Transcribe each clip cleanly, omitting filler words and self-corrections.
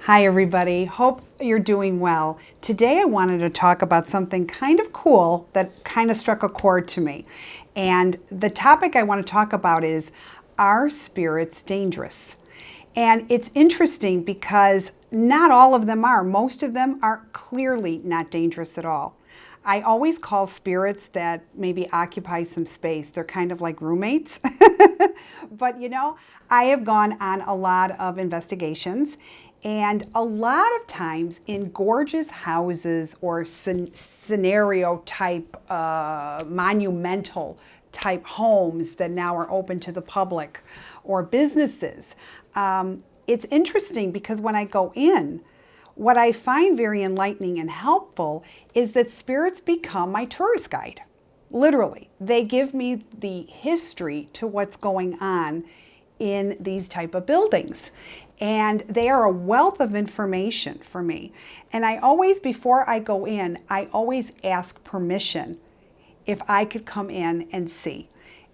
Hi everybody, hope you're doing well. Today I wanted to talk about something kind of cool that kind of struck a chord to me. And the topic I want to talk about is, are spirits dangerous? And it's interesting because not all of them are. Most of them are clearly not dangerous at all. I always call spirits that maybe occupy some space. They're kind of like roommates. But I have gone on a lot of investigations, and a lot of times in gorgeous houses or scenario type, monumental type homes that now are open to the public or businesses, it's interesting because when I go in, what I find very enlightening and helpful is that spirits become my tourist guide. Literally, they give me the history to what's going on in these type of buildings. And they are a wealth of information for me. And I always, before I go in, I always ask permission if I could come in and see.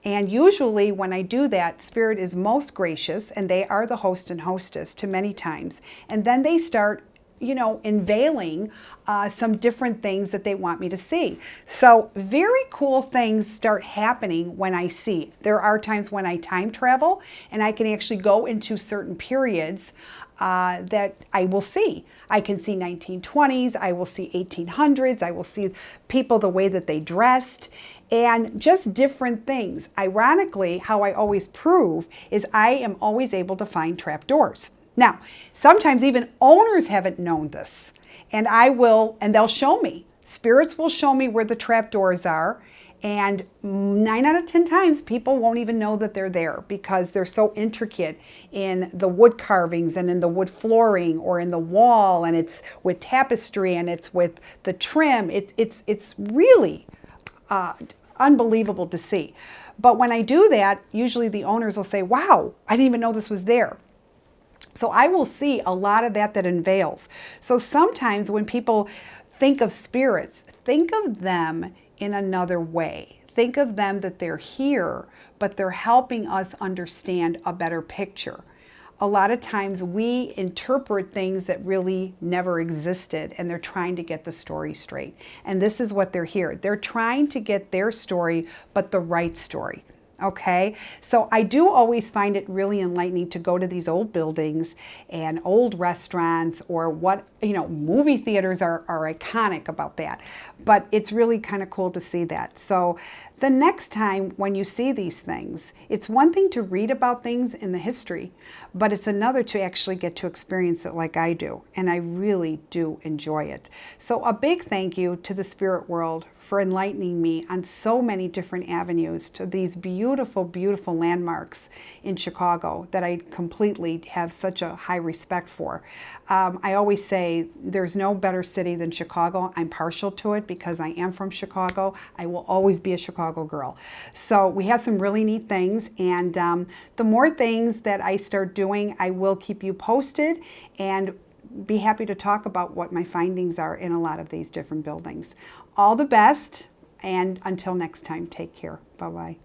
And usually when I do that, Spirit is most gracious, and they are the host and hostess to many times. And then they start unveiling some different things that they want me to see. So very cool things start happening when I see. There are times when I time travel and I can actually go into certain periods that I will see. I can see 1920s, I will see 1800s, I will see people the way that they dressed, and just different things. Ironically, how I always prove is I am always able to find trapdoors. Now, sometimes even owners haven't known this, and they'll show me. Spirits will show me where the trapdoors are, and 9 out of 10 times people won't even know that they're there because they're so intricate in the wood carvings and in the wood flooring or in the wall, and it's with tapestry and it's with the trim. It's really unbelievable to see. But when I do that, usually the owners will say, "Wow, I didn't even know this was there." So I will see a lot of that unveils. So sometimes when people think of spirits, think of them in another way. Think of them that they're here, but they're helping us understand a better picture. A lot of times we interpret things that really never existed, and they're trying to get the story straight. And this is what they're here. They're trying to get their story, but the right story. Okay, so I do always find it really enlightening to go to these old buildings and old restaurants, or movie theaters are iconic about that. But it's really kind of cool to see that. So the next time when you see these things, it's one thing to read about things in the history, but it's another to actually get to experience it like I do. And I really do enjoy it. So a big thank you to the spirit world for enlightening me on so many different avenues to these beautiful, beautiful landmarks in Chicago that I completely have such a high respect for. I always say there's no better city than Chicago. I'm partial to it because I am from Chicago. I will always be a Chicago girl. So we have some really neat things, and the more things that I start doing, I will keep you posted and be happy to talk about what my findings are in a lot of these different buildings. All the best, and until next time, take care. Bye-bye.